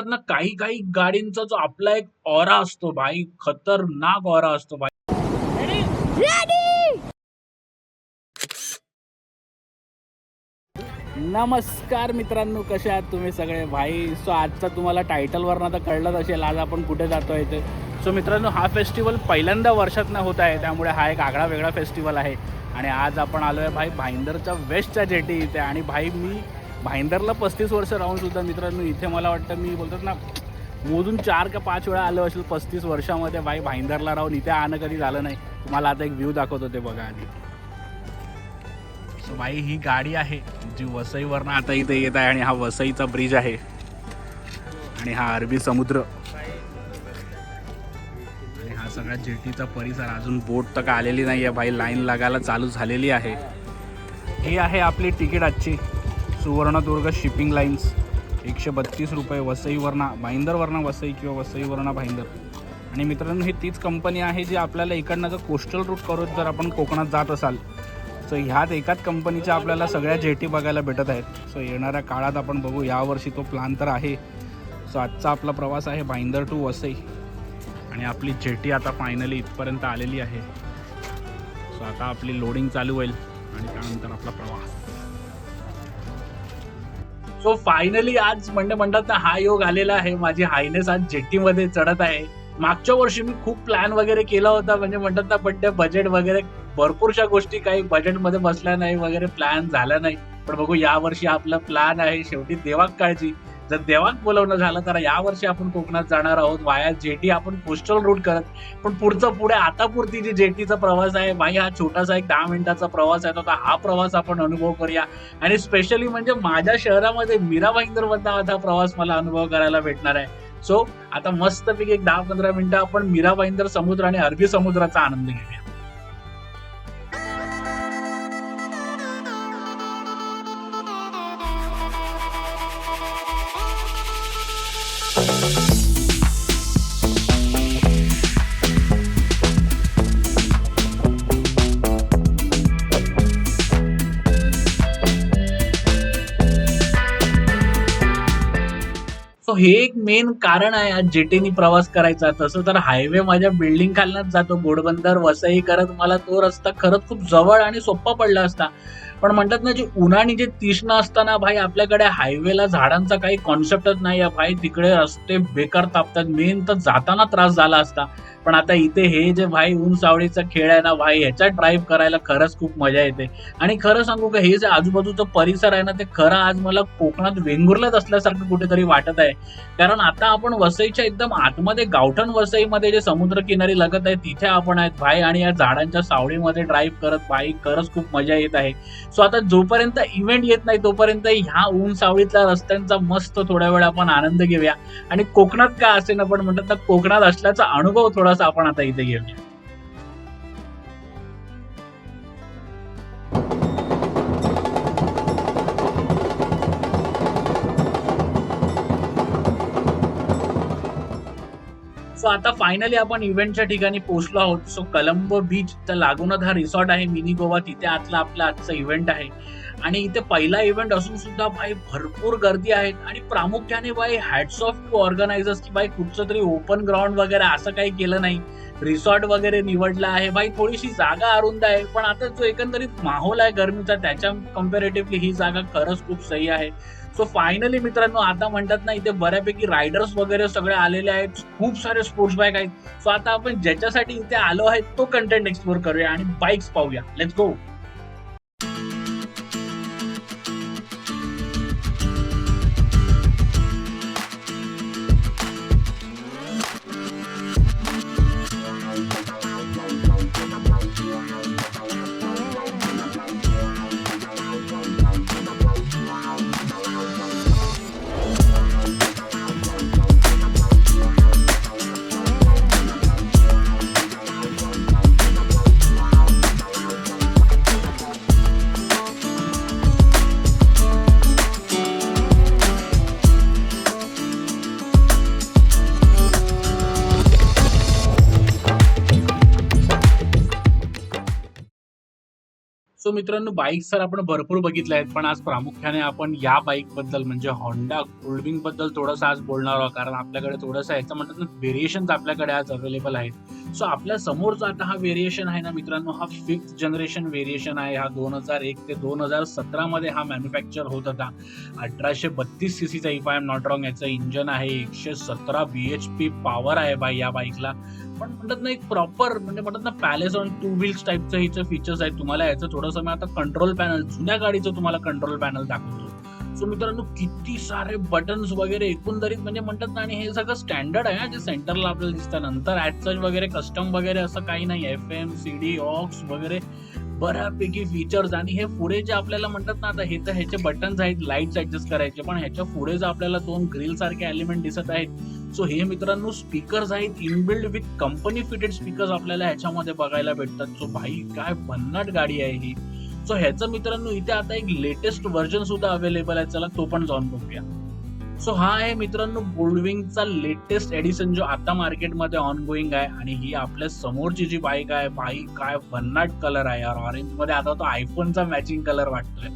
म्हणतात ना, काही काही गाडींचा जो आपला एक ऑरा असतो भाई, खतरनाक ऑरा असतो भाई. नमस्कार मित्रांनो, कसे आहात तुम्ही सगळे भाई. सो आजचा तुम्हाला टायटलवरनं तर कळलंच असेल आज आपण कुठे जातो आहे ते. सो मित्रांनो, हा फेस्टिवल पहिल्यांदा वर्षातनं होत आहे, त्यामुळे हा एक आगळा वेगळा फेस्टिवल आहे. आणि आज आपण आलो आहे भाई भाईंदरच्या वेस्टच्या जेटी इथे. आणि भाई मी भाईंदरला 35 वर्ष राहूनसुद्धा मित्रांनो इथे मला वाटतं मी बोलतात ना मोजून 4 का 5 वेळा आलो असेल 35 वर्षामध्ये भाई. भाईंदरला राहून इथे आणं कधी झालं नाही. तुम्हाला आता एक व्ह्यू दाखवतो ते बघा. आणि सो भाई ही गाडी आहे जी वसईवरनं आता इथे येत आहे. आणि हा वसईचा ब्रिज आहे आणि हा अरबी समुद्र आणि हा सगळा जेटीचा परिसर. अजून बोट तर का आलेली नाही आहे भाई, लाईन लागायला चालू झालेली आहे. ही आहे आपली तिकीट आजची सुवर्णदुर्ग शिपिंग लाईन्स. 132 रुपये वसईवरनं भाईंदरवरनं वसई किंवा वसईवरनं भाईंदर. आणि मित्रांनो, ही तीच कंपनी आहे जी आपल्याला इकडनं जर कोस्टल रूट करून जर आपण कोकणात जात असाल सो ह्यात एकाच कंपनीच्या आपल्याला सगळ्या जेटी बघायला भेटत आहेत. सो येणाऱ्या काळात आपण बघू, यावर्षी तो प्लॅन तर आहे. सो आजचा आपला प्रवास आहे भाईंदर टू वसई. आणि आपली जेटी आता फायनली इथपर्यंत आलेली आहे. सो आता आपली लोडिंग चालू होईल आणि त्यानंतर आपला प्रवास. सो फायनली आज म्हणतात ना, हा योग आलेला आहे. माझी हायनेस आज जेटीमध्ये चढत आहे. मागच्या वर्षी मी खूप प्लॅन वगैरे केला होता, म्हणतात ना, पण ते बजेट वगैरे भरपूरशा गोष्टी काही बजेटमध्ये बसल्या नाही वगैरे, प्लॅन झाला नाही. पण बघू, यावर्षी आपला प्लॅन आहे. शेवटी देवाक काळजी, जर देवाक बोलवणं झालं तर यावर्षी आपण कोकणात जाणार आहोत वाया जेटी. आपण कोस्टल रूट करत, पण पुढे आता पुरती जी जेटीचा प्रवास आहे भाई, हा छोटासा एक 10 मिनिटाचा प्रवास आहे. तर हा प्रवास आपण अनुभव करूया. आणि स्पेशली म्हणजे माझ्या शहरामध्ये मीरा भाईंदर मधला हा प्रवास मला अनुभव करायला भेटणार आहे. सो आता मस्तपैकी एक 10-15 मिनिटं आपण मीरा भाईंदर समुद्र आणि अरबी समुद्राचा आनंद घेऊया. सो हे एक मेन कारण आहे आज जेटीनी प्रवास करायचा. तसं तर हायवे माझ्या बिल्डिंग खालनाच जातो, घोडबंदर वसई करत. मला तो रस्ता खरंच खूप जवळ आणि सोपा पडला असता. पण म्हणतात ना, जे उन्हाने जे तीक्ष्ण असताना भाई, आपल्याकडे हायवेला झाडांचा काही कॉन्सेप्टच नाही आहे भाई. तिकडे रस्ते बेकार तापतात. मेन तर जाताना त्रास झाला असता. पण आता इथे हे जे भाई ऊन सावळीचा खेळ आहे ना भाई, ह्याच्यात ड्राईव्ह करायला खरंच खूप मजा येते. आणि खरं सांगू का, हे जे आजूबाजूचं परिसर आहे ना, ते खरं आज मला कोकणात वेंगुर्ल्यात असल्यासारखं कुठेतरी वाटत आहे. कारण आता आपण वसईच्या एकदम आतमध्ये गावठण वसईमध्ये जे समुद्रकिनारी लगत आहे तिथे आपण आहेत भाई. आणि या झाडांच्या सावळीमध्ये ड्राईव्ह करत भाई खरंच खूप मजा येत आहे. सो आता जोपर्यंत इव्हेंट येत नाही तोपर्यंत ह्या ऊन सावळीतल्या रस्त्यांचा मस्त थोड्या वेळ आपण आनंद घेऊया. आणि कोकणात का असे ना, पण म्हणतात ना, कोकणात असल्याचा अनुभव थोडासा आपण आता इथे घेऊया. सो आता फायनली आपण इव्हेंटच्या ठिकाणी पोहोचलो आहोत. सो कलंबो बीचच्या लागूनच हा रिसॉर्ट आहे मिनी गोवा. तिथे आपला आजचा इव्हेंट आहे. आणि इथे पहिला इव्हेंट असून सुद्धा भाई भरपूर गर्दी आहे. आणि प्रामुख्याने भाई हॅट्स ऑफ टू ऑर्गनायझर्स की भाई कुठचं तरी ओपन ग्राउंड वगैरे असं काही केलं नाही, रिसॉर्ट वगैरे निवडला आहे भाई. थोडीशी जागा अरुंद आहे, पण आता जो एकंदरीत माहोल आहे गरमीचा त्याच्या कम्पॅरेटिव्हली ही जागा खरंच खूप सही आहे. सो फायनली मित्रांनो, आता म्हणतात ना, इथे बऱ्यापैकी रायडर्स वगैरे सगळे आलेले आहेत. खूप सारे स्पोर्ट्स बाईक आहेत. सो आता आपण ज्याच्यासाठी इथे आलो आहे तो कंटेंट एक्सप्लोर करूया आणि बाईक्स पाहूया. Let's go. सो मित्रांनो, बाईक्स तर आपण भरपूर बघितल्या आहेत, पण आज प्रामुख्याने आपण या बाईक बद्दल म्हणजे होंडा गोल्डविंग बद्दल थोडंसं आज बोलणार आहोत. कारण आपल्याकडे थोडंसं ह्याचं म्हणतात ना, व्हेरिएशन्स आपल्याकडे आज अवेलेबल आहेत. सो आपल्या समोर जो आता हा व्हेरिएशन आहे ना मित्रांनो, हा 5th जनरेशन व्हेरिएशन आहे. हा 2001 ते 2017 मध्ये हा मॅन्युफॅक्चर होत होता. 1832 सीसीचा if I am not wrong याचं इंजन आहे. 117 BHP पॉवर आहे बाई या बाईकला. पण म्हणतात ना, एक प्रॉपर म्हणजे म्हणतात ना, पॅलेस ऑन 2 व्हील्स टाईपचं हिचं फीचर्स आहेत. तुम्हाला याचं थोडंसं मी आता कंट्रोल पॅनल, जुन्या गाडीचं तुम्हाला कंट्रोल पॅनल दाखवतो. सो मित्रांनो, किती सारे बटन्स वगैरे एकंदरीत म्हणजे म्हणतात ना, आणि हे सगळं स्टँडर्ड आहे जे सेंटरला आपल्याला दिसतं. नंतर ॲज वगैरे कस्टम वगैरे असं काही नाही. FM, CD, ऑक्स वगैरे बऱ्यापैकी फीचर्स. आणि हे पुढे जे आपल्याला म्हणतात ना, आता हे तर ह्याचे बटन्स आहेत लाईट्स ऍडजस्ट करायचे, पण ह्याच्या पुढे जे आपल्याला 2 ग्रिल सारखे एलिमेंट दिसत आहेत, सो हे मित्रांनो स्पीकर्स आहेत. Inbuilt with company fitted speakers आपल्याला ह्याच्यामध्ये बघायला भेटतात. सो भाई काय भन्नाट गाडी आहे ही. सो ह्याचं मित्रांनो इथे आता एक लेटेस्ट व्हर्जन सुद्धा अवेलेबल आहे. चला तो पण जाऊन बघूया. सो हा आहे मित्रांनो गोल्डविंगचा लेटेस्ट एडिशन जो आता मार्केटमध्ये ऑन गोईंग आहे. आणि ही आपल्या समोरची जी बाईक आहे, भाई काय भन्नाट कलर आहे यार. ऑरेंज मध्ये आता तो आयफोनचा मॅचिंग कलर वाटतोय.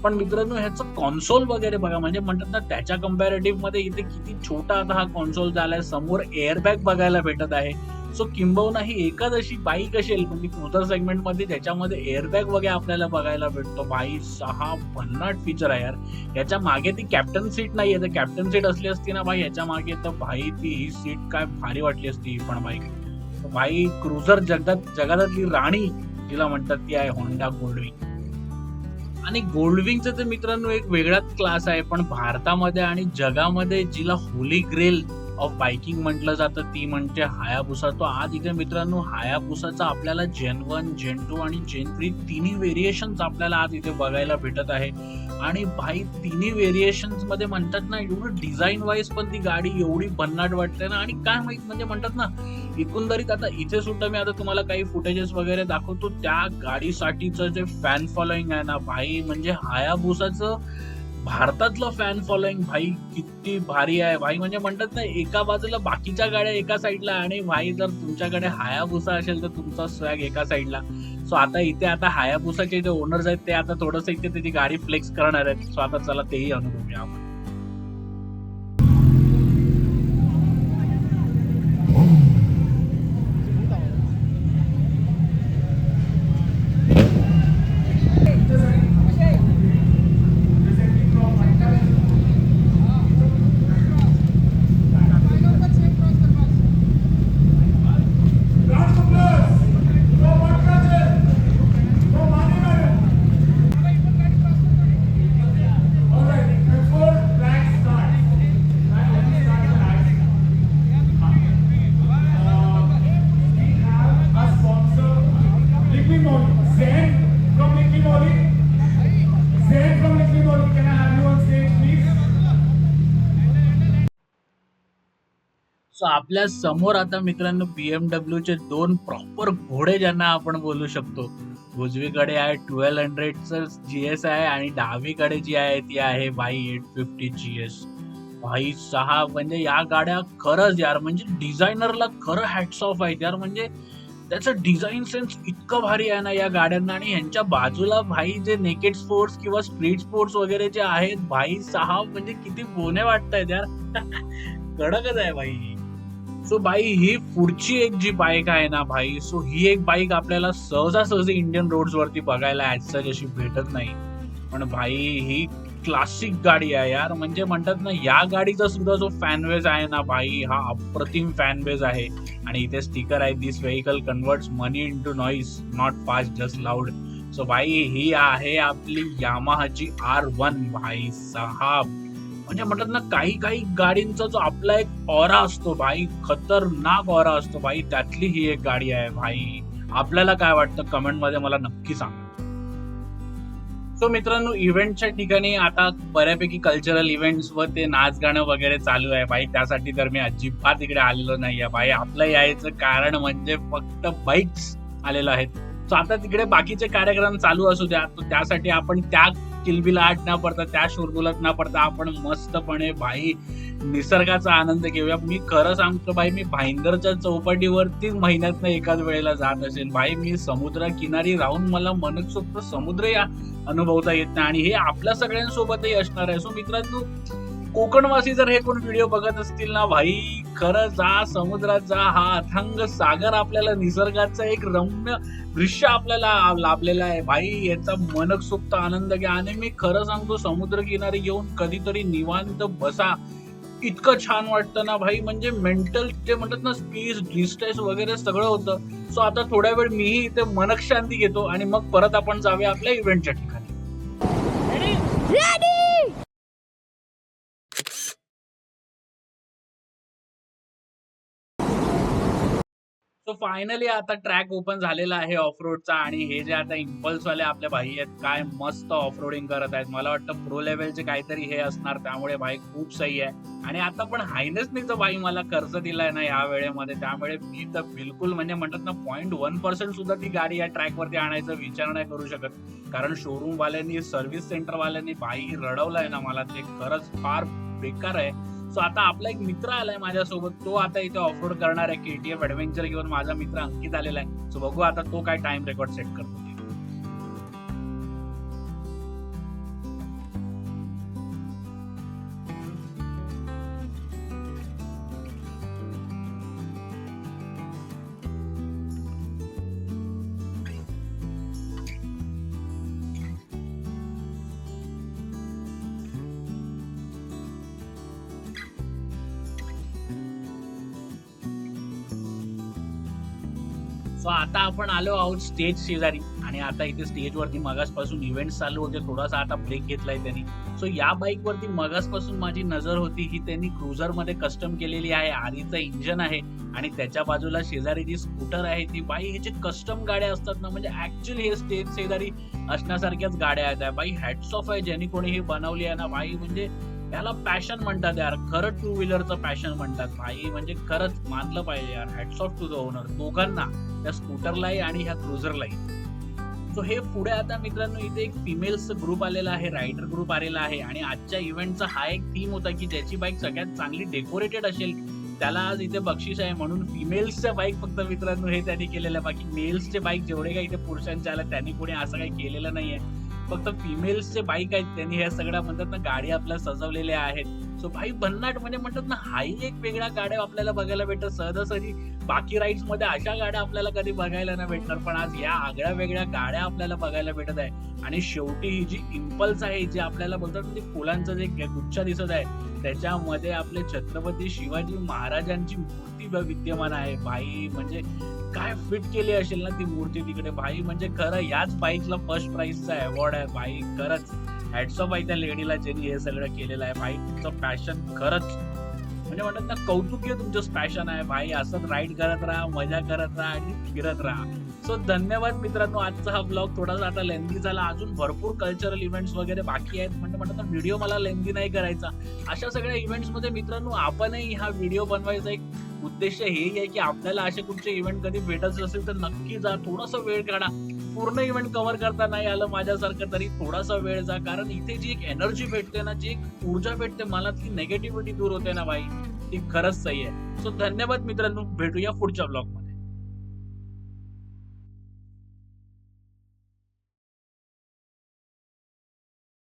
पण मित्रांनो ह्याचं कॉन्सोल वगैरे बघा, म्हणजे म्हणतात ना त्याच्या कम्पॅरेटिव्ह मध्ये इथे किती छोटा आता हा कॉन्सोल झालाय. समोर एअरबॅग बघायला भेटत आहे. सो किंबहुना ही एकच अशी बाईक असेल म्हणजे क्रुझर सेगमेंट मध्ये ज्याच्यामध्ये एअरबॅग वगैरे आपल्याला बघायला भेटतो. भाई 6 भन्नाट फीचर आहे यार. याच्या मागे ती कॅप्टन सीट नाहीये. तर कॅप्टन सीट असली असती ना भाई याच्या मागे, तर भाई ती ही सीट काय भारी वाटली असती. ही पण बाईक भाई क्रुझर जगातली राणी जिला म्हणतात ती आहे होंडा गोल्डविंग. आणि गोल्डविंगचं तर मित्रांनो एक वेगळाच क्लास आहे. पण भारतामध्ये आणि जगामध्ये जिला होली ग्रेल ऑफ बायकिंग म्हटलं जातं ती म्हणजे हायाबुसा. तो आज इथे मित्रांनो हायाबुसाचा आपल्याला Gen 1, Gen 2 आणि Gen 3 तिन्ही व्हेरिएशन्स आपल्याला आज इथे बघायला भेटत आहे. आणि भाई तिन्ही व्हेरिएशन्स मध्ये म्हणतात ना, एवढं डिझाईन वाईज पण ती गाडी एवढी भन्नाट वाटते ना. आणि काय माहित म्हणजे म्हणतात ना, एकंदरीत आता इथे सुद्धा मी आता तुम्हाला काही फुटेजेस वगैरे दाखवतो. त्या गाडीसाठीचं जे फॅन फॉलोईंग आहे ना भाई, म्हणजे हायाबुसाचं भारतातलं फॅन फॉलोईंग भाई किती भारी आहे भाई. म्हणजे म्हणतात ना, एका बाजूला बाकीच्या गाड्या एका साईडला, आणि भाई जर तुमच्याकडे हायाबुसा असेल तर तुमचा स्वॅग एका साईडला. सो आता इथे आता हायाबुसाचे जे ओनर्स आहेत ते आता थोडंसं इथे त्याची गाडी फ्लेक्स करणार आहेत. सो आता चला तेही अनुभवूया आपण. सो आपल्या समोर आता मित्रांनो BMW चे 2 प्रॉपर घोडे ज्यांना आपण बोलू शकतो. उजवीकडे आहे 1200चं GS आहे आणि डावीकडे जी आहे ती आहे भाई 850 GS. भाई 6 म्हणजे या गाड्या खरंच यार म्हणजे डिझायनरला खरं हॅट्स ऑफ आहेत यार. म्हणजे त्याचं डिझाईन सेन्स इतकं भारी आहे ना या गाड्यांना. आणि ह्यांच्या बाजूला भाई जे नेकेड स्पोर्ट्स किंवा स्ट्रीट स्पोर्ट्स वगैरे जे आहेत भाई 6 म्हणजे किती बोने वाटतायत यार. कडकच आहे भाई. सो भाई ही पुढची एक जी बाईक आहे ना भाई, सो ही एक बाईक आपल्याला सहजासहजी इंडियन रोड्स वरती बघायला ऍज सच अशी भेटत नाही. पण भाई ही क्लासिक गाडी आहे यार. म्हणजे म्हणतात ना, या गाडीचा सुद्धा जो फॅनबेज आहे ना भाई, हा अप्रतिम फॅनबेज आहे. आणि इथे स्टिकर आहे, this vehicle converts money into noise, not fast just loud. So भाई ही आहे आपली यामाहाची R1 भाई साहब. म्हणजे म्हणतात ना, काही काही गाडींचा जो आपला एक ऑरा असतो भाई, खतरनाक ऑरा असतो भाई, त्यातली ही एक गाडी आहे भाई. आपल्याला काय वाटतं कमेंट मध्ये मला नक्की सांगा. सो मित्रांनो, इव्हेंटच्या ठिकाणी आता बऱ्यापैकी कल्चरल इव्हेंट्स व ते नाच गाणं वगैरे चालू आहे भाई. त्यासाठी तर मी अजिबात इकडे आलेलो नाहीये भाई. आपलं यायचं कारण म्हणजे फक्त बाईक्स आलेलो आहेत. सो आता तिकडे बाकीचे कार्यक्रम चालू असू द्या, तर त्यासाठी आपण त्या किलबिलाट न पडता, त्या शोरगुलात न पडता आपण मस्तपणे भाई निसर्गाचा आनंद घेऊया. मी खरं सांगतो भाई, मी भाईंदरच्या चौपाटीवरती महिन्यातनं एकाच वेळेला जात असेल भाई. मी समुद्र किनारी राहून मला मनसोक्त समुद्र या अनुभवता येत नाही, आणि हे आपल्या सगळ्यांसोबतही असणार आहे. सो मित्रांनो, कोकणवासी जर हे कोण व्हिडिओ बघत असतील ना भाई, खरं जा समुद्रात जा. हा अथांग सागर आपल्याला निसर्गाचं एक रम्य दृश्य आपल्याला लाभलेलं आहे भाई. याचा मनसोक्त आनंद घ्या. आणि मी खरं सांगतो, समुद्र किनारी येऊन कधीतरी निवांत बसा, इतकं छान वाटतं ना भाई. म्हणजे मेंटल ते म्हणतात ना, पीस डिस्ट्रेस वगैरे सगळं होतं. सो आता थोड्या वेळ मीही इथे मनःशांती घेतो आणि मग परत आपण जाऊया आपल्या इव्हेंटच्या ठिकाणी. सो फायनली आता ट्रॅक ओपन झालेला आहे ऑफ रोडचा, आणि हे जे आता इम्पल्स वाले आपले भाई आहेत, काय मस्त ऑफ रोडिंग करत आहेत. मला वाटतं प्रो लेवलचे काहीतरी हे असणार, त्यामुळे भाई खूप सही आहे. आणि आता पण हायनेसनी तर भाई मला कर्ज दिलाय ना या वेळेमध्ये, त्यामुळे मी तर बिलकुल म्हणजे म्हणतात ना 0.1% सुद्धा ती गाडी या ट्रॅकवरती आणायचा विचार नाही करू शकत. कारण शोरूम वाल्यांनी, सर्व्हिस सेंटर वाल्यांनी भाई रडवलंय ना मला, ते खरंच फार बेकार आहे. सो आता आपला एक मित्र आलाय माझ्यासोबत, तो आता इथे ऑफरोड करणार आहे. KTM ऍडव्हेंचर घेऊन माझा मित्र अंकित आलेला आहे. सो बघू आता तो काय टाइम रेकॉर्ड सेट करतो. सो आता आपण आलो आहोत स्टेज शेजारी, आणि आता इथे स्टेजवरती मगासपासून इव्हेंट चालू होते. थोडासा आता ब्रेक घेतलाय त्यांनी. सो या बाईक वरती मगासपासून माझी नजर होती, ही त्यांनी क्रुझर मध्ये कस्टम केलेली आहे. आरीचं इंजन आहे, आणि त्याच्या बाजूला शेजारी जी स्कूटर आहे ती बाई, हे जे कस्टम गाड्या असतात ना, म्हणजे ऍक्च्युअली हे स्टेज शेजारी असण्यासारख्याच गाड्या आहेत बाई. हॅट्स ऑफ आहे ज्यांनी कोणी ही बनवली आहे ना भाई. म्हणजे याला पॅशन म्हणतात यार, खरं टू व्हीलरचं पॅशन म्हणतात भाई. म्हणजे खरंच मानलं पाहिजे यार, hats off to the owner, दोघांना, त्या स्कूटरलाही आणि ह्या क्रुझरलाही. सो हे पुढे आता मित्रांनो इथे एक फिमेल्स ग्रुप आलेला आहे, रायडर ग्रुप आलेला आहे. आणि आजच्या इव्हेंटचा हा एक थीम होता की ज्याची बाईक सगळ्यात चांगली डेकोरेटेड असेल त्याला आज इथे बक्षीस आहे. म्हणून फिमेल्सच्या बाईक फक्त मित्रांनो हे त्यांनी केलेलं आहे. बाकी मेल्सचे बाईक जेवढे काही इथे पुरुषांचे आले त्यांनी कोणी असं काही केलेलं नाहीये. फक्त फिमेल्सचे बाईक आहेत, त्यांनी ह्या सगळ्या म्हणतात ना गाडी आपल्या सजवलेल्या आहेत. सो भाई भन्नाट म्हणजे म्हणतात ना, हाही एक वेगळ्या गाड्या आपल्याला बघायला भेटतात. सहजासहजी बाकी राईड्स मध्ये अशा गाड्या आपल्याला कधी बघायला नाही भेटणार, पण आज या आगळ्या वेगळ्या गाड्या आपल्याला बघायला भेटत आहे. आणि शेवटी ही जी इम्पल्स आहे, जी आपल्याला बोलतात म्हणजे फुलांचा जे गुच्छ दिसत आहे, त्याच्यामध्ये आपले छत्रपती शिवाजी महाराजांची मूर्ती विद्यमान आहे भाई. म्हणजे काय फिट केली असेल ना ती मूर्ती तिकडे भाई. म्हणजे खरं याच बाईकला फर्स्ट प्राइजचा अवॉर्ड आहे भाई. खरंच हॅट्स ऑफ आहे त्या लेडीला ज्यांनी हे सगळं केलेलं आहे भाई. तुमचं पॅशन खरंच म्हणजे म्हणतात ना, कौतुकीय तुमचं पॅशन आहे भाई. असंच राईड करत राहा, मजा करत राहा आणि फिरत राहा. सो धन्यवाद मित्रांनो. आजचा हा ब्लॉग थोडासा आता लेंदी झाला. अजून भरपूर कल्चरल इव्हेंट्स वगैरे बाकी आहेत. म्हणजे म्हणतात ना, व्हिडिओ मला लेंदी नाही करायचा. अशा सगळ्या इव्हेंट्स मध्ये मित्रांनो आपणही हा व्हिडिओ बनवायचा एक उद्देश हे आहे की आपल्याला असे कुठचे इव्हेंट कधी भेटत असेल तर नक्की जा, थोडासा वेळ काढा. पूर्ण इव्हेंट कव्हर करता नाही आलं माझ्यासारखं तरी थोडासा वेळ जा, कारण इथे जी एक एनर्जी भेटते ना, जी एक ऊर्जा भेटते, मनातली नेगेटिव्हिटी दूर होते ना भाई, ती खरंच सही आहे. सो धन्यवाद मित्रांनो, भेटूया पुढच्या ब्लॉग.